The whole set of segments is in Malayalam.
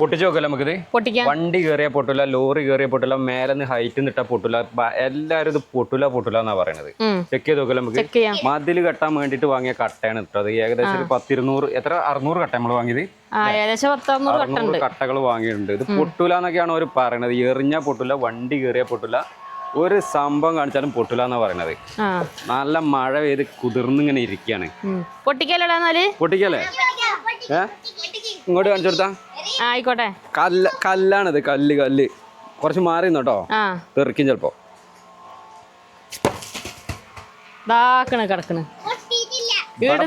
പൊട്ടിച്ചു നോക്കല്ലോ നമുക്കിത്. വണ്ടി കയറിയ പൊട്ടില്ല, ലോറി കയറിയ പൊട്ടില്ല, മേലെന്ന് ഹൈറ്റ് നിട്ടാ പൊട്ടില്ല. എല്ലാരും ഇത് പൊട്ടില്ല എന്നാ പറയണത്. ചെക്ക് ചെയ്ത് നോക്കല്ലോ നമുക്ക്. മതില് കെട്ടാൻ വേണ്ടിട്ട് വാങ്ങിയ കട്ടയാണ് ഇട്ടത്. ഏകദേശം ഒരു 10-200 600 കട്ട നമ്മൾ വാങ്ങിയത്. 600 കട്ടകൾ വാങ്ങിയിട്ടുണ്ട്. ഇത് പൊട്ടില്ല എന്നൊക്കെയാണ് അവർ പറയണത്. എറിഞ്ഞാ പൊട്ടില്ല, വണ്ടി കയറിയ പൊട്ടില്ല, ഒരു സംഭവം കാണിച്ചാലും പൊട്ടില്ല എന്നാ പറയണത്. നല്ല മഴ പെയ്ത് കുതിർന്നിങ്ങനെ ഇരിക്കുകയാണ്. പൊട്ടിക്കല്ലേ? ഇങ്ങോട്ട് കാണിച്ചു കൊടുത്താ ആയിക്കോട്ടെ. കല്ലാണിത്, കല്ല് കുറച്ച് മാറി കേട്ടോ, തെറിക്കും ചെലപ്പോ. കിടക്കണ്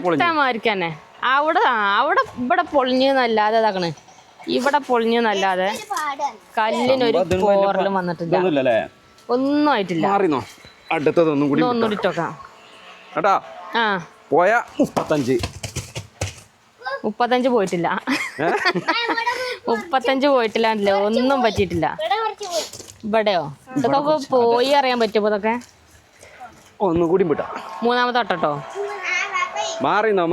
എടുത്താമാരിക്കന്നെ. അവിടെ ഇവിടെ പൊളിഞ്ഞല്ലാതെ ഇതാക്കണ്, ഇവിടെ പൊളിഞ്ഞല്ലാതെ കല്ലിനൊരു പോറലും വന്നിട്ടില്ല, ഒന്നും ആയിട്ടില്ല. അടുത്തതൊന്നും കൂടി ഒന്നുകൂടിട്ടോക്കാം. പോയാ 35 പോയിട്ടില്ല. 35 പോയിട്ടില്ല, ഒന്നും പറ്റിയിട്ടില്ല. ഇവിടെയോ ഇതൊക്കെ പോയി അറിയാൻ പറ്റുമോ? ഇതൊക്കെ ഒന്നും കൂടി വിട്ടാ. മൂന്നാമത്തെ തൊട്ടോ മാറിന്നോ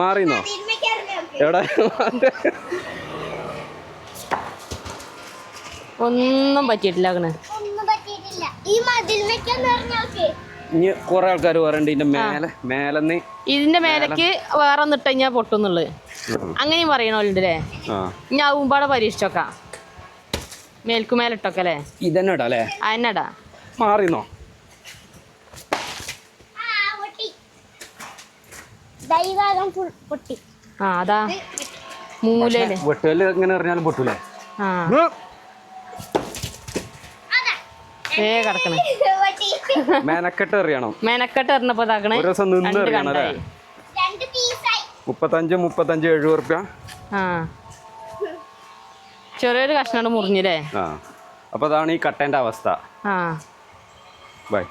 എവിടെ? ഒന്നും പറ്റിയിട്ടില്ല. ഇനി കൊറേ ആൾക്കാർ പറയണ്ട് ഇതിന്റെ മേലേക്ക് വേറെ ഒന്നിട്ട് കഴിഞ്ഞാ പൊട്ടുന്നുള്ളത്. അങ്ങനെയും പറയണോലുണ്ട് അല്ലേ? ഞാൻ ആവുമ്പാടെ പരീക്ഷിച്ചോക്കാം. മേൽക്കുമേലിട്ടൊക്കെ ഇതന്നെടാ അല്ലേ? അതിനടാ. മാറിന്നോ? അതാ മൂലയില് വെട്ടുകല്ല് എങ്ങനെ എറിഞ്ഞാലും പൊട്ടൂലേ? കിടക്കണേ. മെനക്കെട്ട് എറിയണം. മെനക്കെട്ട് എറിഞ്ഞപ്പോ 35 70 റുപ്യ. ചെറിയൊരു കഷ്ണം മുറിഞ്ഞില്ലേ? അപ്പൊ അതാണ് ഈ കട്ടേന്റെ അവസ്ഥ. ബൈ.